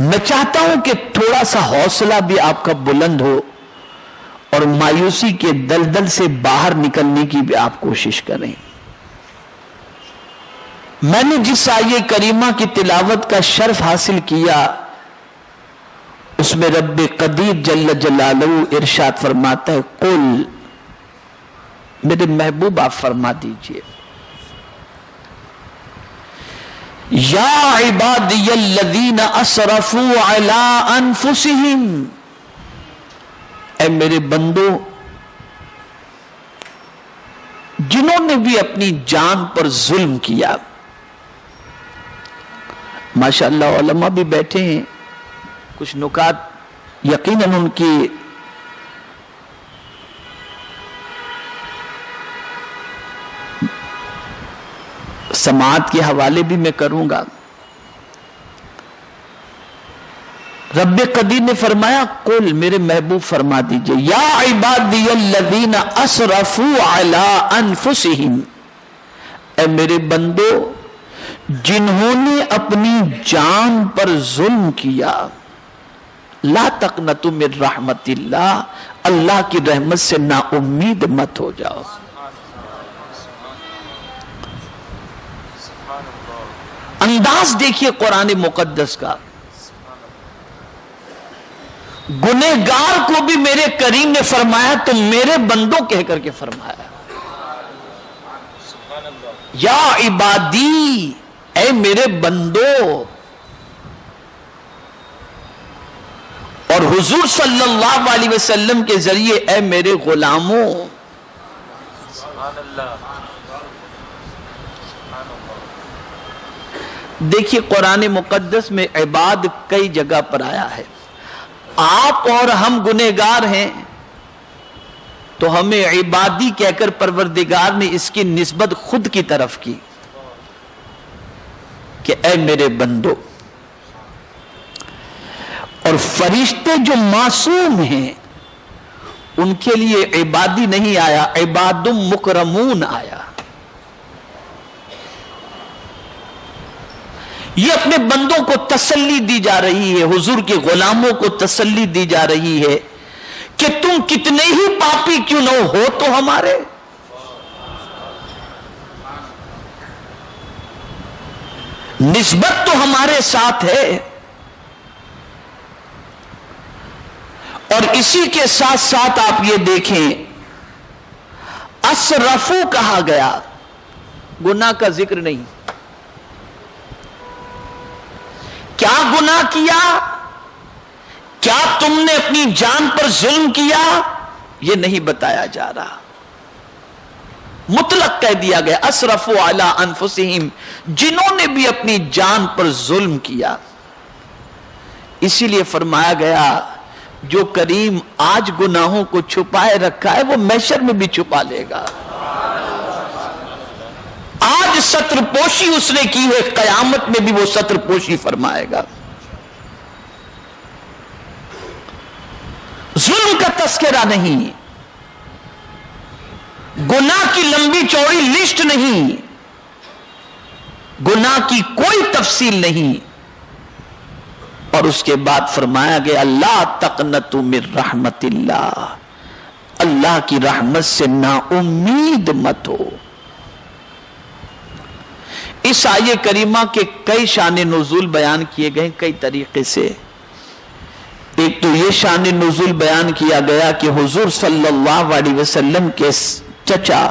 میں چاہتا ہوں کہ تھوڑا سا حوصلہ بھی آپ کا بلند ہو اور مایوسی کے دلدل سے باہر نکلنے کی بھی آپ کوشش کریں. میں نے جس آیے کریمہ کی تلاوت کا شرف حاصل کیا اس میں رب قدیر جل جلالہ ارشاد فرماتا ہے قل، میرے محبوب آپ فرما دیجئے یا عبادی الذین اسرفوا علی انفسہم، اے میرے بندو جنہوں نے بھی اپنی جان پر ظلم کیا. ماشاءاللہ علماء بھی بیٹھے ہیں، کچھ نکات یقیناً ان کی سماعت کے حوالے بھی میں کروں گا. رب قدیر نے فرمایا قل، میرے محبوب فرما دیجئے یا عبادی الذین اسرفوا علی انفسہم، اے میرے بندو جنہوں نے اپنی جان پر ظلم کیا، لا تقنطوا من رحمت اللہ، اللہ کی رحمت سے نا امید مت ہو جاؤ. انداز دیکھیے قرآن مقدس کا، گنہگار کو بھی میرے کریم نے فرمایا تو میرے بندوں کہہ کر کے فرمایا یا عبادی، اے میرے بندو. اور حضور صلی اللہ علیہ وسلم کے ذریعے اے میرے غلاموں. دیکھیے قرآن مقدس میں عباد کئی جگہ پر آیا ہے. آپ اور ہم گنہگار ہیں تو ہمیں عبادی کہہ کر پروردگار نے اس کی نسبت خود کی طرف کی کہ اے میرے بندو. اور فرشتے جو معصوم ہیں ان کے لیے عبادی نہیں آیا، عباد مکرمون آیا. یہ اپنے بندوں کو تسلی دی جا رہی ہے، حضور کے غلاموں کو تسلی دی جا رہی ہے کہ تم کتنے ہی پاپی کیوں نہ ہو تو ہمارے نسبت تو ہمارے ساتھ ہے. اور اسی کے ساتھ ساتھ آپ یہ دیکھیں اسرفو کہا گیا، گناہ کا ذکر نہیں. کیا گناہ کیا؟ کیا تم نے اپنی جان پر ظلم کیا؟ یہ نہیں بتایا جا رہا، مطلق کہہ دیا گیا اسرفوا علی انفسہم، جنہوں نے بھی اپنی جان پر ظلم کیا. اسی لیے فرمایا گیا جو کریم آج گناہوں کو چھپائے رکھا ہے وہ محشر میں بھی چھپا لے گا. آج ستر پوشی اس نے کی ہے، قیامت میں بھی وہ ستر پوشی فرمائے گا. ظلم کا تذکرہ نہیں، گناہ کی لمبی چوڑی لسٹ نہیں، گناہ کی کوئی تفصیل نہیں. اور اس کے بعد فرمایا گیا لا تقنطوا من رحمت اللہ، اللہ کی رحمت سے نا امید مت ہو. اس آیے کریمہ کے کئی شان نزول بیان کیے گئے کئی طریقے سے. ایک تو یہ شان نزول بیان کیا گیا کہ حضور صلی اللہ علیہ وسلم کے چچا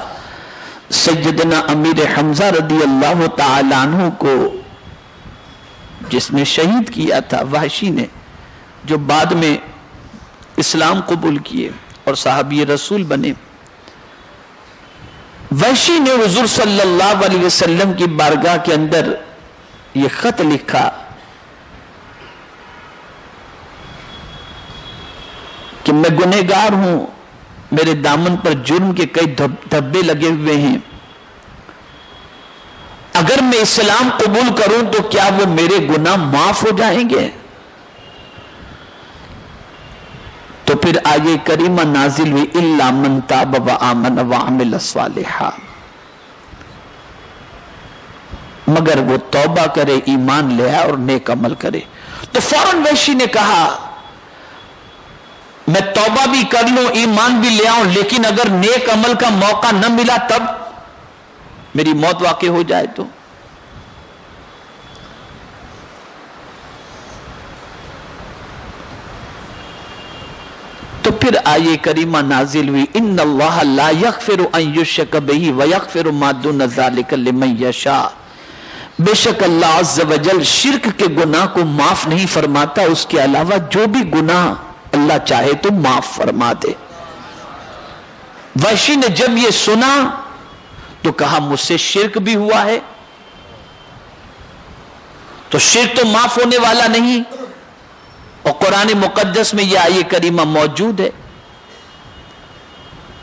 سیدنا امیر حمزہ رضی اللہ تعالی عنہ کو جس نے شہید کیا تھا وحشی نے، جو بعد میں اسلام قبول کیے اور صحابی رسول بنے، وحشی نے حضور صلی اللہ علیہ وسلم کی بارگاہ کے اندر یہ خط لکھا کہ میں گنہگار ہوں، میرے دامن پر جرم کے کئی دھبے لگے ہوئے ہیں، اگر میں اسلام قبول کروں تو کیا وہ میرے گناہ معاف ہو جائیں گے؟ تو پھر آیے کریمہ نازل ہوئی الا من تاب وآمن وعمل صالحا، مگر وہ توبہ کرے، ایمان لے آئے اور نیک عمل کرے. تو فوراً وحشی نے کہا میں توبہ بھی کر لوں, ایمان بھی لے آؤں, لیکن اگر نیک عمل کا موقع نہ ملا تب میری موت واقع ہو جائے تو پھر آیے کریمہ نازل ہوئی ان اللہ لا یغفر ان یشرک بہ ویغفر ما دون ذلک لمن یشاء. بے شک اللہ عز و جل شرک کے گناہ کو معاف نہیں فرماتا, اس کے علاوہ جو بھی گناہ اللہ چاہے تو معاف فرما دے. وحشی نے جب یہ سنا تو کہا مجھ سے شرک بھی ہوا ہے, تو شرک تو معاف ہونے والا نہیں, اور قرآن مقدس میں یہ آیے کریمہ موجود ہے.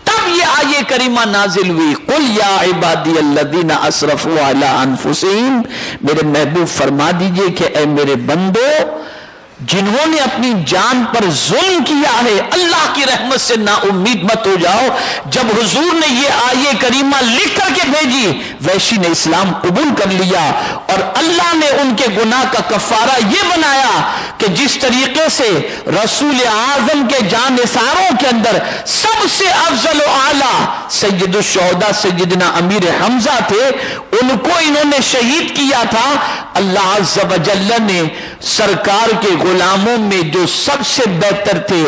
تب یہ آیے کریمہ نازل ہوئی قل یا عبادی الذین اسرفوا علی انفسہم, میرے محبوب فرما دیجئے کہ اے میرے بندو جنہوں نے اپنی جان پر ظلم کیا ہے, اللہ کی رحمت سے نا امید مت ہو جاؤ. جب حضور نے یہ آیے کریمہ لکھ کر کے بھیجی, وحشی نے اسلام قبول کر لیا, اور اللہ نے ان کے گناہ کا کفارہ یہ بنایا کہ جس طریقے سے رسول اعظم کے جانثاروں کے اندر سب سے افضل و اعلیٰ سید الشہداء سیدنا امیر حمزہ تھے, ان کو انہوں نے شہید کیا تھا. اللہ عز و جل نے سرکار کے غلاموں میں جو سب سے بہتر تھے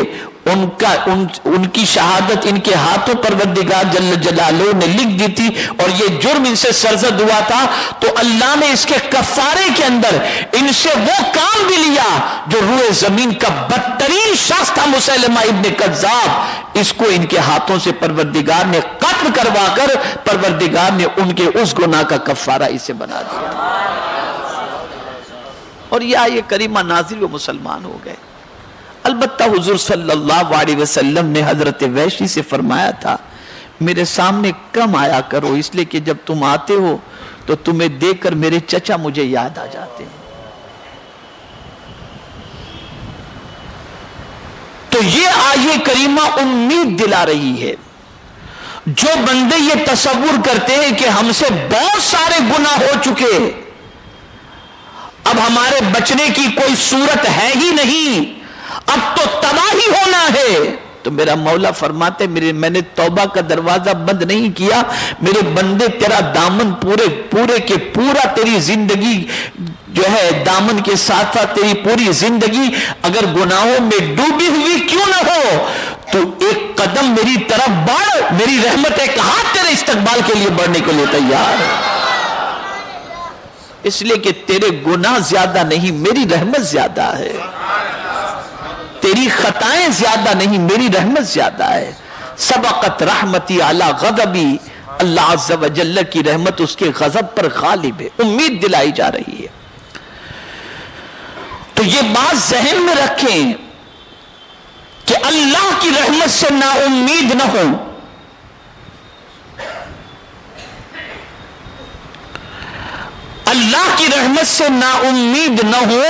ان کی شہادت ان کے ہاتھوں پروردگار جل جلالہ نے لکھ دی تھی, اور یہ جرم ان سے سرزد ہوا تھا. تو اللہ نے اس کے کفارے کے اندر ان سے وہ کام بھی لیا جو روئے زمین کا بدترین شخص تھا مسیلمہ ابن کذاب, اس کو ان کے ہاتھوں سے پروردگار نے قتل کروا کر پروردگار نے ان کے اس گناہ کا کفارہ اسے بنا دیا, اور یہ آیے کریمہ نازل و مسلمان ہو گئے. البتہ حضور صلی اللہ علیہ وسلم نے حضرت وحشی سے فرمایا تھا میرے سامنے کم آیا کرو, اس لیے کہ جب تم آتے ہو تو تمہیں دیکھ کر میرے چچا مجھے یاد آ جاتے ہیں. تو یہ آیے کریمہ امید دلا رہی ہے. جو بندے یہ تصور کرتے ہیں کہ ہم سے بہت سارے گناہ ہو چکے, اب ہمارے بچنے کی کوئی صورت ہے ہی نہیں, اب تو تباہی ہونا ہے, تو میرا مولا فرماتے میں نے توبہ کا دروازہ بند نہیں کیا. میرے بندے تیرا دامن پورے کے پورا تیری زندگی جو ہے دامن کے ساتھ ساتھ تیری پوری زندگی اگر گناہوں میں ڈوبی ہوئی کیوں نہ ہو تو ایک قدم میری طرف بڑھ, میری رحمت ایک ہاتھ تیرے استقبال کے لیے بڑھنے کے لیے تیار ہے. اس لیے کہ تیرے گناہ زیادہ نہیں, میری رحمت زیادہ ہے. تیری خطائیں زیادہ نہیں, میری رحمت زیادہ ہے. سبقت رحمتی علی غضبی, اللہ عز و جل کی رحمت اس کے غضب پر غالب ہے. امید دلائی جا رہی ہے. تو یہ بات ذہن میں رکھیں کہ اللہ کی رحمت سے نا امید نہ ہو. اللہ کی رحمت سے نا امید نہ ہو,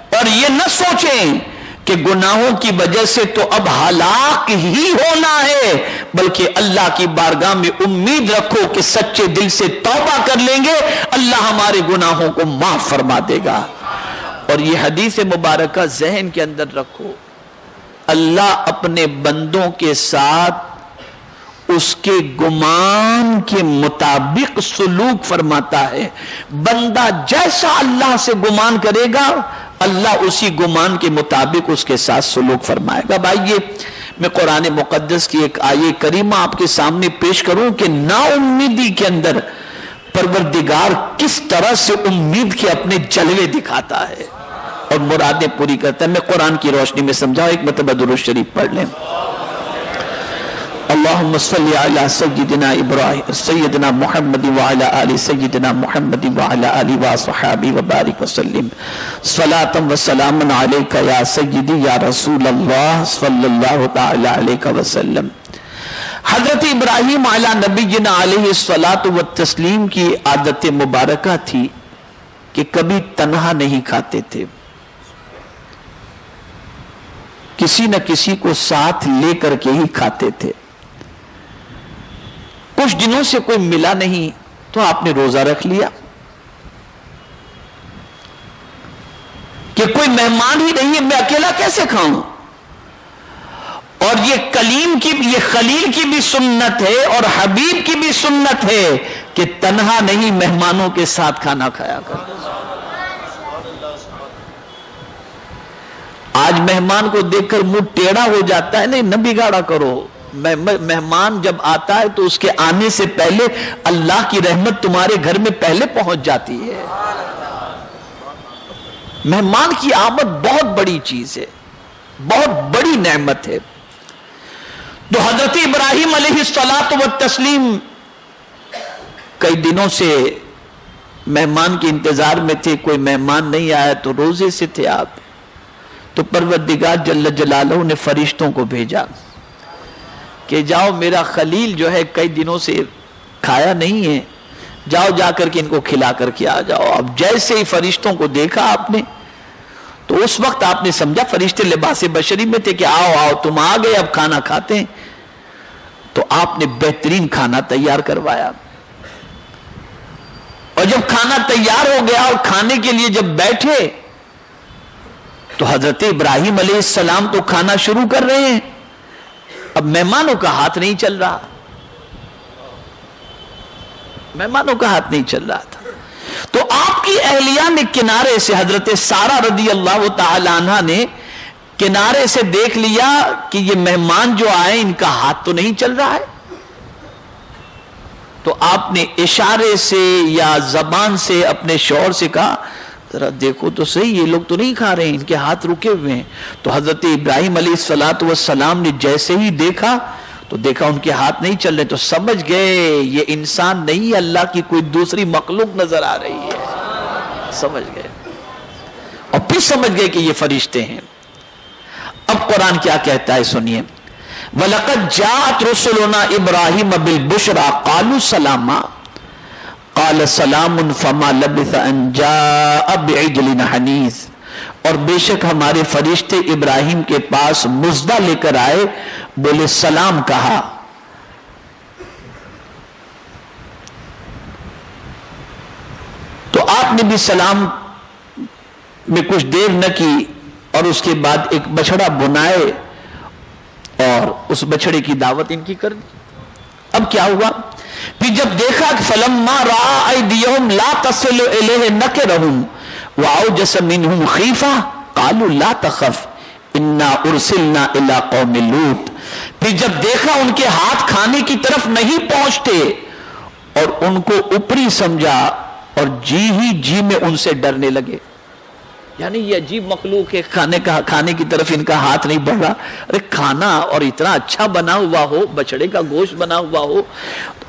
اور یہ نہ سوچیں کہ گناہوں کی وجہ سے تو اب ہلاک ہی ہونا ہے, بلکہ اللہ کی بارگاہ میں امید رکھو کہ سچے دل سے توبہ کر لیں گے, اللہ ہمارے گناہوں کو معاف فرما دے گا. اور یہ حدیث مبارکہ ذہن کے اندر رکھو, اللہ اپنے بندوں کے ساتھ اس کے گمان کے مطابق سلوک فرماتا ہے. بندہ جیسا اللہ سے گمان کرے گا اللہ اسی گمان کے مطابق اس کے ساتھ سلوک فرمائے گا. بھائیے میں قرآن مقدس کی ایک آیے کریمہ آپ کے سامنے پیش کروں کہ نا امیدی کے اندر پروردگار کس طرح سے امید کے اپنے جلوے دکھاتا ہے اور مرادیں پوری کرتا ہے. میں قرآن کی روشنی میں سمجھاؤں, ایک مرتبہ درود شریف پڑھ لیں. اللہم صلی علی سیدنا ابراہیم سیدنا محمد وعلی آل سیدنا محمد وعلی آل وصحابہ وبارک وسلم صلاۃ و سلام علیک یا سیدی یا رسول اللہ صلی اللہ تعالی علیہ وسلم. حضرت ابراہیم علی نبینا علیہ الصلاۃ والتسلیم کی عادت مبارکہ تھی کہ کبھی تنہا نہیں کھاتے تھے, کسی نہ کسی کو ساتھ لے کر کے ہی کھاتے تھے. کچھ دنوں سے کوئی ملا نہیں تو آپ نے روزہ رکھ لیا کہ کہ کوئی مہمان ہی نہیں ہے، میں اکیلا کیسے کھاؤں؟ اور یہ خلیل کی بھی سنت ہے اور حبیب کی بھی سنت ہے کہ تنہا نہیں مہمانوں کے ساتھ کھانا کھایا کر۔ آج مہمان کو دیکھ کر منہ ٹیڑھا ہو جاتا ہے، نہیں، نہ بگاڑا کرو۔ مہمان جب آتا ہے تو اس کے آنے سے پہلے اللہ کی رحمت تمہارے گھر میں پہلے پہنچ جاتی ہے۔ مہمان کی آمد بہت بڑی چیز ہے، بہت بڑی نعمت ہے۔ تو حضرت ابراہیم علیہ الصلاۃ والتسلیم کئی دنوں سے مہمان کے انتظار میں تھے، کوئی مہمان نہیں آیا تو روزے سے تھے آپ۔ تو پروردگار جل جلالہ نے فرشتوں کو بھیجا کہ جاؤ، میرا خلیل جو ہے کئی دنوں سے کھایا نہیں ہے، جاؤ جا کر کے ان کو کھلا کر کے آ جاؤ۔ اب جیسے ہی فرشتوں کو دیکھا آپ نے تو اس وقت آپ نے سمجھا فرشتے لباس بشری میں تھے کہ آؤ آؤ تم آ گئے، اب کھانا کھاتے ہیں۔ تو آپ نے بہترین کھانا تیار کروایا، اور جب کھانا تیار ہو گیا اور کھانے کے لیے جب بیٹھے تو حضرت ابراہیم علیہ السلام تو کھانا شروع کر رہے ہیں، اب مہمانوں کا ہاتھ نہیں چل رہا، مہمانوں کا ہاتھ نہیں چل رہا تھا۔ تو آپ کی اہلیہ نے کنارے سے، حضرت سارہ رضی اللہ تعالی عنہ نے کنارے سے دیکھ لیا کہ یہ مہمان جو آئے ان کا ہاتھ تو نہیں چل رہا ہے، تو آپ نے اشارے سے یا زبان سے اپنے شوہر سے کہا ذرا دیکھو تو صحیح، یہ لوگ تو نہیں کھا رہے ہیں، ان کے ہاتھ رکے ہوئے ہیں۔ تو حضرت ابراہیم علیہ السلام نے جیسے ہی دیکھا تو دیکھا ان کے ہاتھ نہیں چل رہے، تو سمجھ گئے یہ انسان نہیں، اللہ کی کوئی دوسری مخلوق نظر آ رہی ہے، سمجھ گئے، اور پھر سمجھ گئے کہ یہ فرشتے ہیں۔ اب قرآن کیا کہتا ہے سنیے، وَلَقَدْ جَاءَتْ رُسُلُنَا إِبْرَاهِيمَ بِالْبُشْرَى قَالُوا سَلَامًا قَالَ سَلَامٌ فَمَا لَبِثَ أَنْ جَاءَ بِعِجْلٍ حَنِيذٍ، اور بے شک ہمارے فرشتے ابراہیم کے پاس مزدہ لے کر آئے، بولے سلام کہا۔ تو آپ نے بھی سلام میں کچھ دیر نہ کی، اور اس کے بعد ایک بچڑا بنائے اور اس بچڑے کی دعوت ان کی کر دی۔ اب کیا ہوا، پھر جب دیکھا کہ فلما رأى أيديهم لا تصل إليه نكرهم وأوجس منهم خيفة قالوا لا تخف إنا أرسلنا إلى قوم لوط، پھر جب دیکھا ان کے ہاتھ کھانے کی طرف نہیں پہنچتے اور ان کو اوپری سمجھا اور جی ہی جی میں ان سے ڈرنے لگے، یعنی یہ عجیب مخلوق ہے، کھانے کی طرف ان کا ہاتھ نہیں بڑھ رہا۔ ارے کھانا اور اتنا اچھا بنا ہوا ہو، بچڑے کا گوشت بنا ہوا ہو،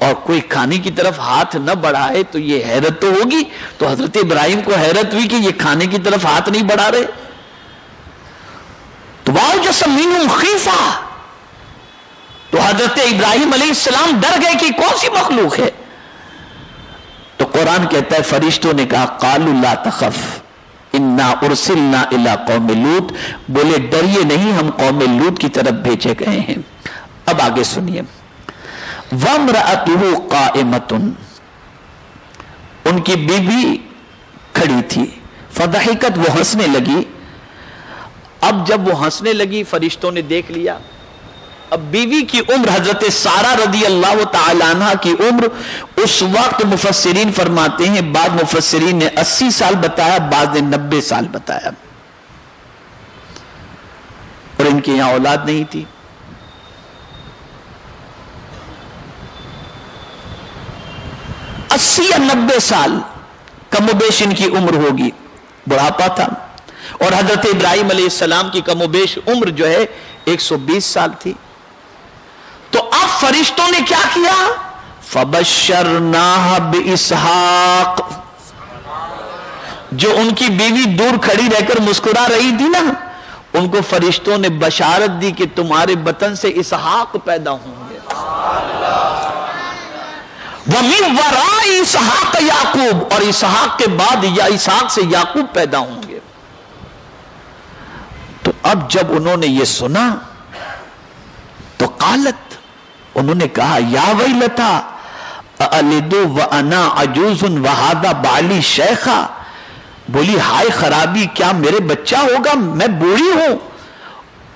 اور کوئی کھانے کی طرف ہاتھ نہ بڑھائے تو یہ حیرت تو ہوگی۔ تو حضرت ابراہیم کو حیرت ہوئی کہ یہ کھانے کی طرف ہاتھ نہیں بڑھا رہے، تو وَأَوْجَسَ مِنْهُمْ خِيفَةً، تو حضرت ابراہیم علیہ السلام ڈر گئے کہ کون سی مخلوق ہے۔ تو قرآن کہتا ہے فرشتوں نے کہا قَالُوا لَا تَخَفْ اِنَّا أُرْسِلْنَا إِلَىٰ قَوْمِ لُوط، بولے ڈریے نہیں، ہم قوم لوط کی طرف بھیجے گئے ہیں۔ اب آگے سنیے، وَامْرَأَتُهُ قَائِمَةٌ، ان کی بیوی کھڑی تھی، فضحکت، وہ ہنسنے لگی۔ اب جب وہ ہنسنے لگی فرشتوں نے دیکھ لیا۔ اب بیوی کی عمر، حضرت سارہ رضی اللہ تعالی عنہ کی عمر اس وقت مفسرین فرماتے ہیں، بعض مفسرین نے 80 سال بتایا، بعض نے 90 سال بتایا، اور ان کے یہاں اولاد نہیں تھی۔ 80 یا 90 سال کم و بیش ان کی عمر ہوگی، بڑھاپا تھا، اور حضرت ابراہیم علیہ السلام کی کم و بیش عمر جو ہے 120 سال تھی۔ تو اب فرشتوں نے کیا کیا، فَبَشَّرْنَاهَا بِإِسْحَاقَ، جو ان کی بیوی دور کھڑی رہ کر مسکرا رہی تھی نا، ان کو فرشتوں نے بشارت دی کہ تمہارے بطن سے اسحاق پیدا ہوں گے۔ وَمِن وَرَاءِ اسحاق یعقوب، اور اسحاق کے بعد یا اسحاق سے یعقوب پیدا ہوں گے۔ تو اب جب انہوں نے یہ سنا تو قالت، انہوں نے کہا یا ویلتا اَأَلِدُ وَأَنَا عَجُوزٌ وَهَذَا بَعْلِي شَيْخًا، بولی ہائے خرابی، کیا میرے بچہ ہوگا؟ میں بوڑھی ہوں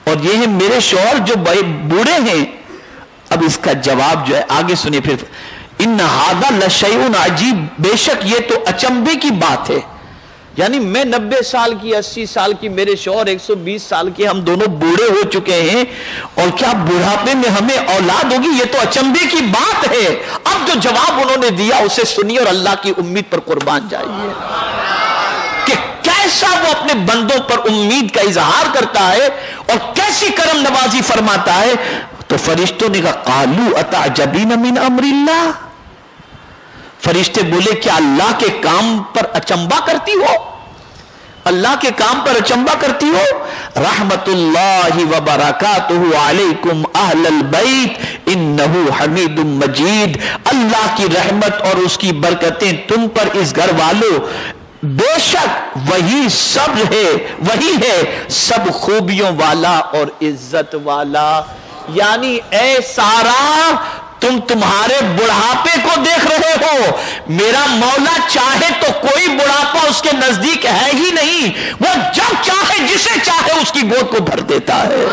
اور یہ ہیں میرے شوہر جو بوڑھے ہیں۔ اب اس کا جواب جو ہے آگے سنیے پھر، ان ھذا لشیء عجیب، بے شک یہ تو اچنبے کی بات ہے، یعنی میں 90 سال کی، 80 سال کی، میرے شوہر 120 سال کے، ہم دونوں بوڑھے ہو چکے ہیں، اور کیا بڑھاپے میں ہمیں اولاد ہوگی؟ یہ تو اچنبے کی بات ہے۔ اب جو جواب انہوں نے دیا اسے سنیے اور اللہ کی امید پر قربان جائیے کہ کیسا وہ اپنے بندوں پر امید کا اظہار کرتا ہے اور کیسی کرم نوازی فرماتا ہے۔ تو فرشتوں نے کہا قالوا اتعجبین من امر اللہ، فرشتے بولے کیا اللہ کے کام پر اچنبا کرتی ہو؟ اللہ کے کام پر اچنبا کرتی ہو؟ رحمت اللہ وبرکاتہ علیکم اہل البیت انہ حمید مجید، اللہ کی رحمت اور اس کی برکتیں تم پر اس گھر والوں، بے شک وہی سب ہے، وہی ہے سب خوبیوں والا اور عزت والا۔ یعنی اے سارا، تم تمہارے بڑھاپے کو دیکھ رہے ہو، میرا مولا چاہے تو کوئی بڑھاپا اس کے نزدیک ہے ہی نہیں، وہ جب چاہے جسے چاہے اس کی گود کو بھر دیتا ہے،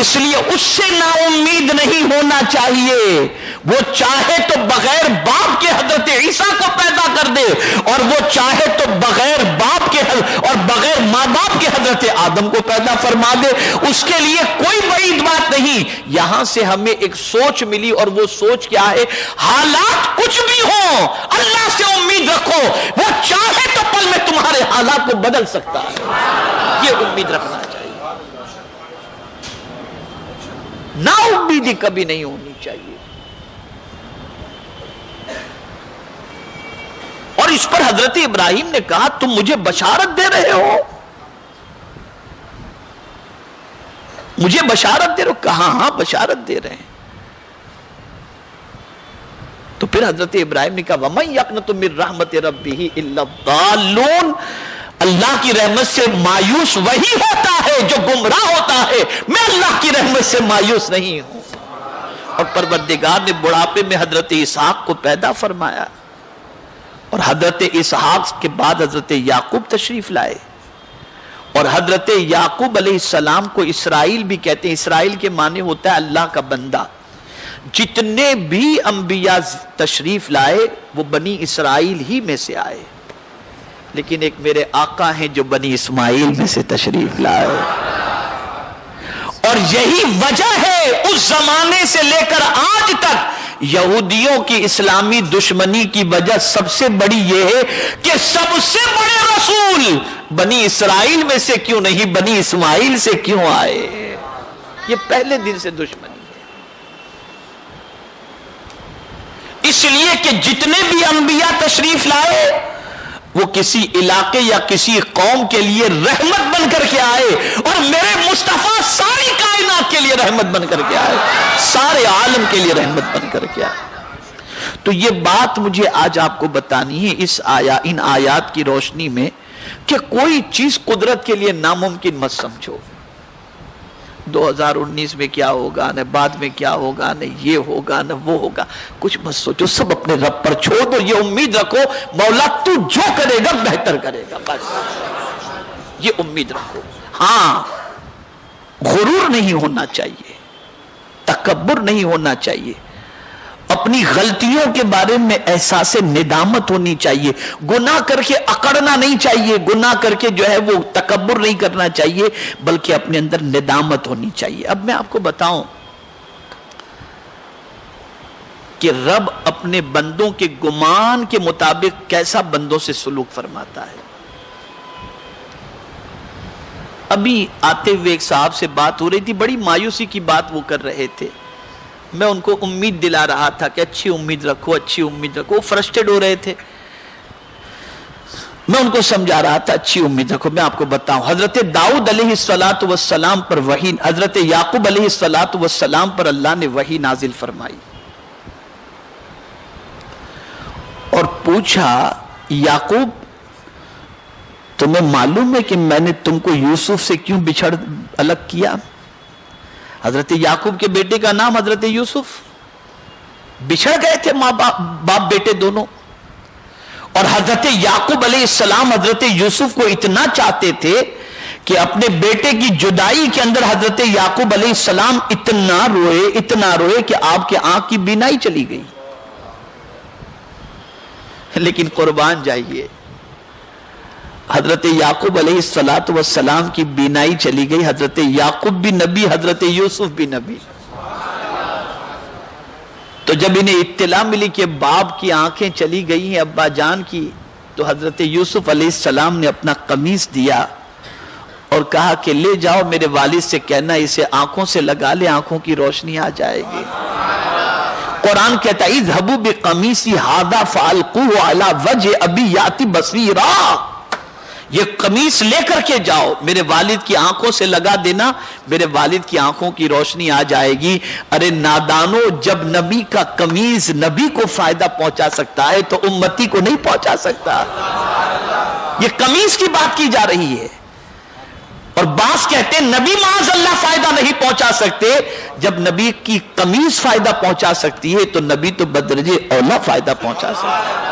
اس لیے اس سے نا امید نہیں ہونا چاہیے۔ وہ چاہے تو بغیر باپ کے حضرت عیسیٰ کو پیدا کر دے، اور وہ چاہے تو بغیر باپ کے اور بغیر ماں باپ کے حضرت آدم کو پیدا فرما دے، اس کے لیے کوئی بعید بات نہیں۔ یہاں سے ہمیں ایک سوچ ملی، اور وہ سوچ کیا ہے؟ حالات کچھ بھی ہوں اللہ سے امید رکھو، وہ چاہے تو پل میں تمہارے حالات کو بدل سکتا ہے، یہ امید رکھنا چاہیے، نا امیدی کبھی نہیں ہونی چاہیے۔ اور اس پر حضرت ابراہیم نے کہا تم مجھے بشارت دے رہے ہو؟ مجھے بشارت دے رہے ہو؟ کہا ہاں بشارت دے رہے ہیں۔ تو پھر حضرت ابراہیم نے کہا وَمَن يَقْنَطُ مِن رَحْمَتِ رَبِّهِ إِلَّا الضَّالُّونَ، اللہ کی رحمت سے مایوس وہی ہوتا ہے جو گمراہ ہوتا ہے، میں اللہ کی رحمت سے مایوس نہیں ہوں۔ اور پروردگار نے بڑھاپے میں حضرت اسحاق کو پیدا فرمایا، اور حضرت اسحاق کے بعد حضرت یعقوب تشریف لائے، اور حضرت یعقوب علیہ السلام کو اسرائیل بھی کہتے ہیں۔ اسرائیل کے معنی ہوتا ہے اللہ کا بندہ۔ جتنے بھی انبیاء تشریف لائے وہ بنی اسرائیل ہی میں سے آئے، لیکن ایک میرے آقا ہیں جو بنی اسماعیل میں سے تشریف لائے، اور یہی وجہ ہے اس زمانے سے لے کر آج تک یہودیوں کی اسلامی دشمنی کی وجہ سب سے بڑی یہ ہے کہ سب سے بڑے رسول بنی اسرائیل میں سے کیوں نہیں، بنی اسماعیل سے کیوں آئے؟ یہ پہلے دن سے دشمنی ہے، اس لیے کہ جتنے بھی انبیاء تشریف لائے وہ کسی علاقے یا کسی قوم کے لیے رحمت بن کر کے آئے، اور میرے مصطفیٰ ساری کائنات کے لیے رحمت بن کر کے آئے، سارے عالم کے لیے رحمت بن کر کے آئے۔ تو یہ بات مجھے آج آپ کو بتانی ہے ان آیات کی روشنی میں کہ کوئی چیز قدرت کے لیے ناممکن مت سمجھو۔ 2019 میں کیا ہوگا، نہ بعد میں کیا ہوگا، نہ یہ ہوگا نہ وہ ہوگا، کچھ مت سوچو، سب اپنے رب پر چھوڑ دو، یہ امید رکھو مولا تو جو کرے گا بہتر کرے گا، بس یہ امید رکھو۔ ہاں غرور نہیں ہونا چاہیے، تکبر نہیں ہونا چاہیے، اپنی غلطیوں کے بارے میں احساس ندامت ہونی چاہیے، گناہ کر کے اکڑنا نہیں چاہیے، گناہ کر کے جو ہے وہ تکبر نہیں کرنا چاہیے، بلکہ اپنے اندر ندامت ہونی چاہیے۔ اب میں آپ کو بتاؤں کہ رب اپنے بندوں کے گمان کے مطابق کیسا بندوں سے سلوک فرماتا ہے۔ ابھی آتے ہوئے ایک صاحب سے بات ہو رہی تھی، بڑی مایوسی کی بات وہ کر رہے تھے، میں ان کو امید دلا رہا تھا کہ اچھی امید رکھو، اچھی امید رکھو، وہ فرسٹریٹ ہو رہے تھے، میں ان کو سمجھا رہا تھا اچھی امید رکھو۔ میں آپ کو بتاؤں، حضرت داؤد علیہ السلام پر وحی، حضرت یعقوب علیہ السلام پر اللہ نے وحی نازل فرمائی اور پوچھا یعقوب تمہیں معلوم ہے کہ میں نے تم کو یوسف سے کیوں بچھڑ الگ کیا؟ حضرت یعقوب کے بیٹے کا نام حضرت یوسف، بچھڑ گئے تھے ماں باپ بیٹے دونوں، اور حضرت یعقوب علیہ السلام حضرت یوسف کو اتنا چاہتے تھے کہ اپنے بیٹے کی جدائی کے اندر حضرت یعقوب علیہ السلام اتنا روئے کہ آپ کے آنکھ کی بینائی چلی گئی. لیکن قربان جائیے، حضرت یعقوب علیہ السلام کی بینائی چلی گئی. حضرت یعقوب بھی نبی، حضرت یوسف بھی نبی. تو جب انہیں اطلاع ملی کہ باپ کی آنکھیں چلی گئی ہیں ابا جان کی، تو حضرت یوسف علیہ السلام نے اپنا قمیص دیا اور کہا کہ لے جاؤ میرے والد سے کہنا اسے آنکھوں سے لگا لے، آنکھوں کی روشنی آ جائے گی. قرآن کہتا ہے اذهبوا بقمیصی ھذا فالقوه علی وجہ ابی یاتی بصیرا، یہ قمیص لے کر کے جاؤ میرے والد کی آنکھوں سے لگا دینا، میرے والد کی آنکھوں کی روشنی آ جائے گی. ارے نادانو، جب نبی کا قمیص نبی کو فائدہ پہنچا سکتا ہے تو امتی کو نہیں پہنچا سکتا. یہ قمیص کی بات کی جا رہی ہے. اور بعض کہتے ہیں نبی معاذ اللہ فائدہ نہیں پہنچا سکتے. جب نبی کی قمیص فائدہ پہنچا سکتی ہے تو نبی تو بدرجے اولا فائدہ پہنچا سکتا ہے.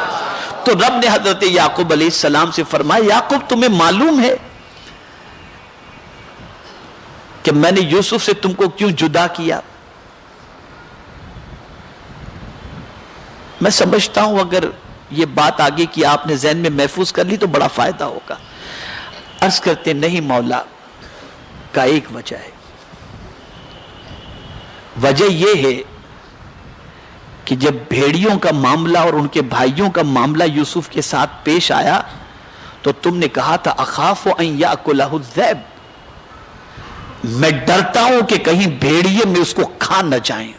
تو رب نے حضرت یعقوب علیہ السلام سے فرمایا یعقوب تمہیں معلوم ہے کہ میں نے یوسف سے تم کو کیوں جدا کیا؟ میں سمجھتا ہوں اگر یہ بات آگے کی آپ نے ذہن میں محفوظ کر لی تو بڑا فائدہ ہوگا. عرض کرتے نہیں مولا کا ایک وجہ ہے. وجہ یہ ہے کہ جب بھیڑیوں کا معاملہ اور ان کے بھائیوں کا معاملہ یوسف کے ساتھ پیش آیا تو تم نے کہا تھا اخاف ان یاکلہ الذئب، میں ڈرتا ہوں کہ کہیں بھیڑیے میں اس کو کھا نہ جائیں.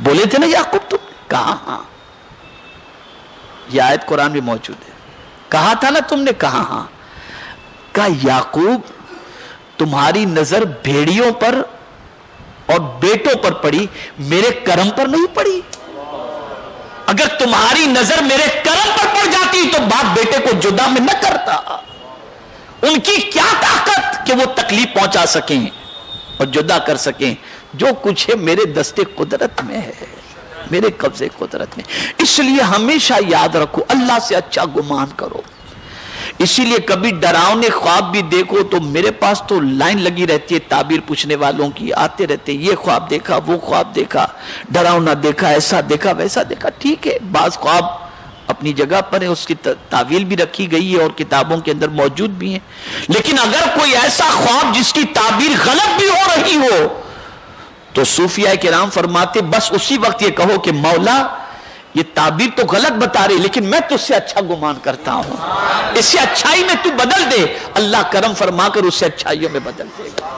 بولے تھے نا یعقوب تم؟ کہا ہاں، یہ آیت قرآن میں موجود ہے. کہا تھا نا تم نے؟ کہا ہاں. کہا یعقوب تمہاری نظر بھیڑیوں پر اور بیٹوں پر پڑی، میرے کرم پر نہیں پڑی. اگر تمہاری نظر میرے کرم پر پڑ جاتی تو باپ بیٹے کو جدا میں نہ کرتا. ان کی کیا طاقت کہ وہ تکلیف پہنچا سکیں اور جدا کر سکیں. جو کچھ ہے میرے دستے قدرت میں ہے، میرے قبضے قدرت میں. اس لیے ہمیشہ یاد رکھو اللہ سے اچھا گمان کرو. اسی لیے کبھی ڈراؤنے خواب بھی دیکھو تو میرے پاس تو لائن لگی رہتی ہے تعبیر پوچھنے والوں کی، آتے رہتے یہ خواب دیکھا وہ خواب دیکھا، ڈراؤنا دیکھا، ایسا دیکھا ویسا دیکھا. ٹھیک ہے، بعض خواب اپنی جگہ پر ہے، اس کی تعویل بھی رکھی گئی ہے اور کتابوں کے اندر موجود بھی ہیں. لیکن اگر کوئی ایسا خواب جس کی تعبیر غلط بھی ہو رہی ہو تو صوفیاء کرام فرماتے بس اسی وقت یہ کہو کہ مولا یہ تعبیر تو غلط بتا رہی لیکن میں تجھ سے اچھا گمان کرتا ہوں، اس سے اچھائی میں تو بدل دے. اللہ کرم فرما کر اس سے اچھائیوں میں بدل دے گا.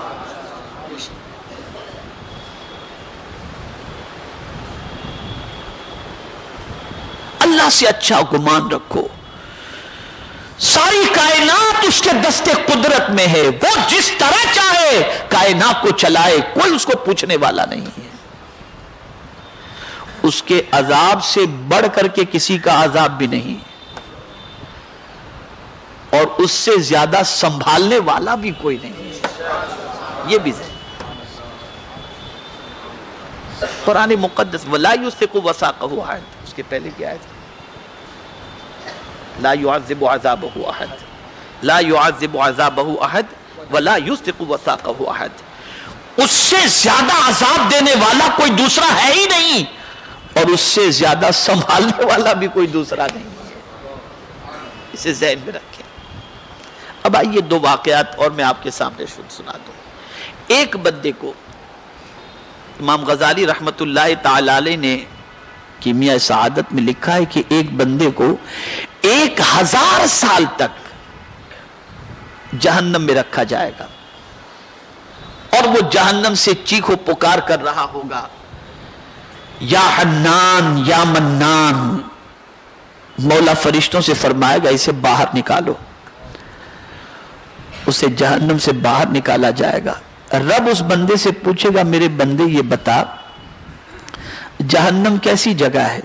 اللہ سے اچھا گمان رکھو. ساری کائنات اس کے دستے قدرت میں ہے، وہ جس طرح چاہے کائنات کو چلائے، کوئی اس کو پوچھنے والا نہیں ہے. اس کے عذاب سے بڑھ کر کے کسی کا عذاب بھی نہیں اور اس سے زیادہ سنبھالنے والا بھی کوئی نہیں ہے. یہ بھی قرآن مقدس وَلَا يُوثِقُ وَثَاقَهُ أَحَدٌ، اس کے پہلے کی آیت لا يعذب عذابه احد لا يعذب عذابه احد ولا يوثق وثاقه احد. اس سے زیادہ عذاب دینے والا کوئی دوسرا ہے ہی نہیں اور اس سے زیادہ سنبھالنے والا بھی کوئی دوسرا نہیں ہے. اسے ذہن میں رکھیں. اب آئیے دو واقعات اور میں آپ کے سامنے سنا دوں. ایک بندے کو امام غزالی رحمت اللہ تعالی علیہ نے کیمیاء سعادت میں لکھا ہے کہ ایک بندے کو 1000 سال تک جہنم میں رکھا جائے گا اور وہ جہنم سے چیخ و پکار کر رہا ہوگا یا حنان یا منان. مولا فرشتوں سے فرمائے گا اسے باہر نکالو. اسے جہنم سے باہر نکالا جائے گا. رب اس بندے سے پوچھے گا میرے بندے یہ بتا جہنم کیسی جگہ ہے؟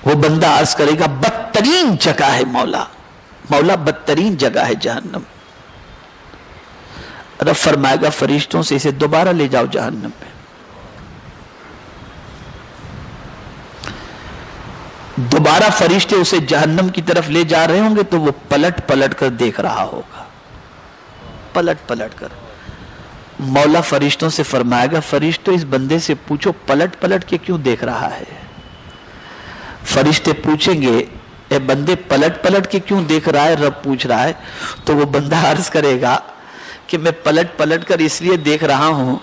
وہ بندہ عرض کرے گا بدترین جگہ ہے مولا، مولا بدترین جگہ ہے جہنم. رب فرمائے گا فرشتوں سے اسے دوبارہ لے جاؤ جہنم میں. دوبارہ فرشتے اسے جہنم کی طرف لے جا رہے ہوں گے تو وہ پلٹ پلٹ کر دیکھ رہا ہوگا، پلٹ پلٹ کر۔ مولا فرشتوں سے فرمائے گا فرشتوں اس بندے سے پوچھو پلٹ پلٹ کے کیوں دیکھ رہا ہے؟ فرشتے پوچھیں گے اے بندے پلٹ پلٹ کے کیوں دیکھ رہا ہے؟ رب پوچھ رہا ہے تو وہ بندہ عرض کرے گا کہ میں پلٹ پلٹ کر اس لیے دیکھ رہا ہوں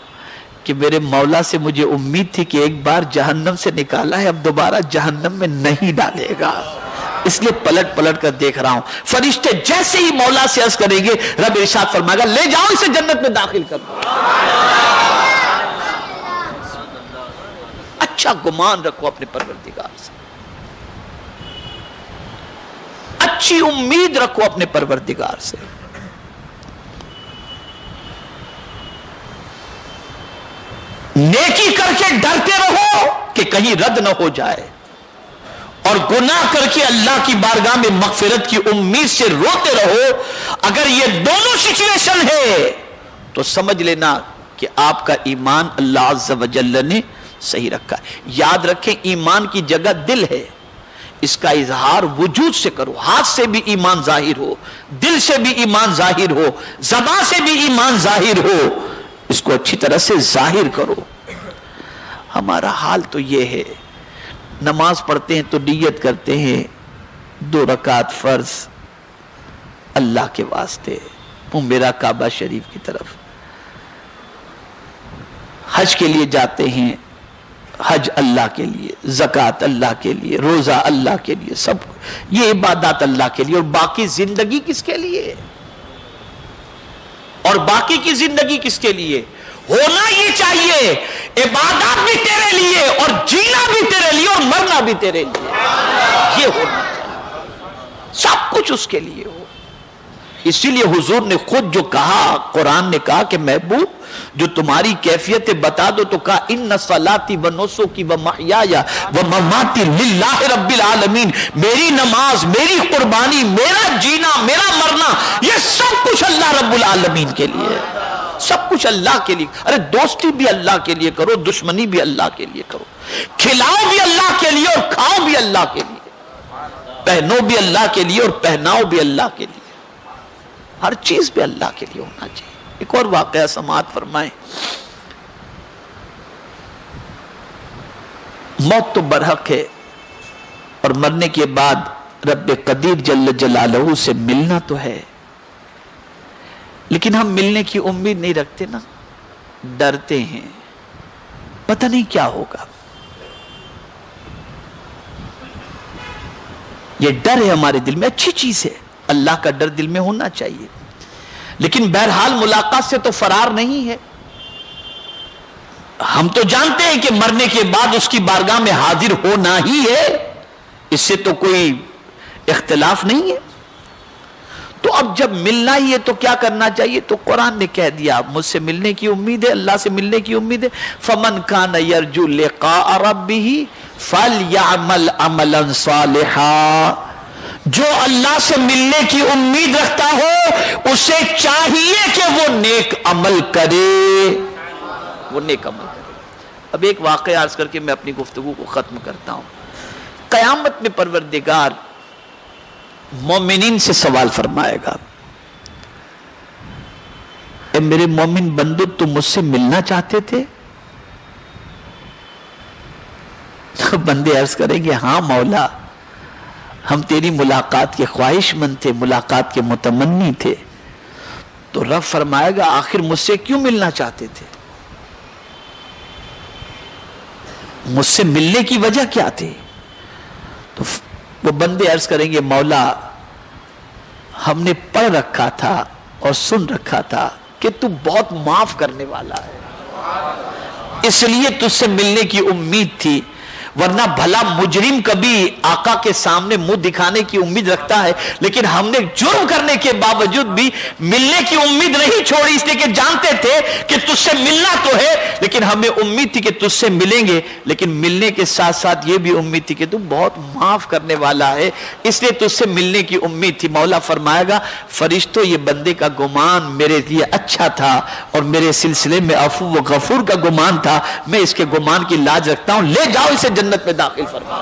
کہ میرے مولا سے مجھے امید تھی کہ ایک بار جہنم سے نکالا ہے اب دوبارہ جہنم میں نہیں ڈالے گا، اس لیے پلٹ پلٹ کر دیکھ رہا ہوں۔ فرشتے جیسے ہی مولا سے عرض کریں گے رب ارشاد فرمائے گا لے جاؤ اسے جنت میں داخل کر دو۔ اچھا گمان رکھو اپنے پروردگار سے، اچھی امید رکھو اپنے پروردگار سے۔ نیکی کر کے ڈرتے رہو کہ کہیں رد نہ ہو جائے، اور گناہ کر کے اللہ کی بارگاہ میں مغفرت کی امید سے روتے رہو۔ اگر یہ دونوں سچویشن ہے تو سمجھ لینا کہ آپ کا ایمان اللہ عز و جل نے صحیح رکھا ہے۔ یاد رکھیں ایمان کی جگہ دل ہے، اس کا اظہار وجود سے کرو، ہاتھ سے بھی ایمان ظاہر ہو، دل سے بھی ایمان ظاہر ہو، زبان سے بھی ایمان ظاہر ہو، اس کو اچھی طرح سے ظاہر کرو۔ ہمارا حال تو یہ ہے، نماز پڑھتے ہیں تو نیت کرتے ہیں 2 رکعت فرض اللہ کے واسطے، میرا کعبہ شریف کی طرف۔ حج کے لیے جاتے ہیں، حج اللہ کے لیے، زکوٰۃ اللہ کے لیے، روزہ اللہ کے لیے، سب یہ عبادات اللہ کے لیے، اور باقی زندگی کس کے لیے؟ اور باقی کی زندگی کس کے لیے؟ ہونا یہ چاہیے عبادات بھی تیرے لیے، اور جینا بھی تیرے لیے، اور مرنا بھی تیرے لیے، یہ ہونا چاہیے، سب کچھ اس کے لیے ہو۔ اسی لیے حضور نے خود جو کہا، قرآن نے کہا کہ محبوب جو تمہاری کیفیت بتا دو، تو کہا ان صلاتی و نسکی و محیایا و مماتی للہ رب العالمین، میری نماز، میری قربانی، میرا جینا، میرا مرنا، یہ سب کچھ اللہ رب العالمین کے لیے ہے، سب کچھ اللہ کے لیے۔ ارے دوستی بھی اللہ کے لیے کرو، دشمنی بھی اللہ کے لیے کرو، کھلاؤ بھی اللہ کے لیے اور کھاؤ بھی اللہ کے لیے، پہنو بھی اللہ کے لیے اور پہناؤ بھی اللہ کے لیے، ہر چیز بھی اللہ کے لیے ہونا چاہیے۔ ایک اور واقعہ سماعت فرمائیں۔ موت تو برحق ہے، اور مرنے کے بعد رب قدیر جل جلالہ سے ملنا تو ہے، لیکن ہم ملنے کی امید نہیں رکھتے نا، ڈرتے ہیں، پتہ نہیں کیا ہوگا۔ یہ ڈر ہے ہمارے دل میں، اچھی چیز ہے، اللہ کا ڈر دل میں ہونا چاہیے، لیکن بہرحال ملاقات سے تو فرار نہیں ہے۔ ہم تو جانتے ہیں کہ مرنے کے بعد اس کی بارگاہ میں حاضر ہونا ہی ہے، اس سے تو کوئی اختلاف نہیں ہے۔ تو اب جب ملنا ہی ہے تو کیا کرنا چاہیے؟ تو قرآن نے کہہ دیا مجھ سے ملنے کی امید ہے، اللہ سے ملنے کی امید ہے، فَمَنْ كَانَ يَرْجُو لِقَاءَ رَبِّهِ فَلْيَعْمَلْ عَمَلًا صَالِحًا۔ جو اللہ سے ملنے کی امید رکھتا ہو اسے چاہیے کہ وہ نیک عمل کرے، وہ نیک عمل کرے۔ اب ایک واقعہ عرض کر کے میں اپنی گفتگو کو ختم کرتا ہوں۔ قیامت میں پروردگار مومنین سے سوال فرمائے گا، اے میرے مومن بندو تم مجھ سے ملنا چاہتے تھے؟ بندے عرض کریں گے ہاں مولا، ہم تیری ملاقات کے خواہش مند تھے، ملاقات کے متمنی تھے۔ تو رب فرمائے گا آخر مجھ سے کیوں ملنا چاہتے تھے؟ مجھ سے ملنے کی وجہ کیا تھی؟ تو وہ بندے عرض کریں گے مولا ہم نے پڑھ رکھا تھا اور سن رکھا تھا کہ تو بہت معاف کرنے والا ہے، اس لیے تجھ سے ملنے کی امید تھی، ورنہ بھلا مجرم کبھی آقا کے سامنے منہ دکھانے کی امید رکھتا ہے؟ لیکن ہم نے جرم کرنے کے باوجود بھی ملنے کی امید نہیں چھوڑی، اس لیے کہ جانتے تھے کہ تجھ سے ملنا تو ہے، لیکن ہمیں امید تھی کہ تجھ سے ملیں گے، لیکن ملنے کے ساتھ ساتھ یہ بھی امید تھی کہ تو بہت معاف کرنے والا ہے، اس لیے تجھ سے ملنے کی امید تھی۔ مولا فرمائے گا فرشتوں یہ بندے کا گمان میرے لیے اچھا تھا، اور میرے سلسلے میں عفو و غفور کا گمان تھا، میں اس کے گمان کی لاج رکھتا ہوں، لے جاؤ اسے جنت میں داخل فرماؤ۔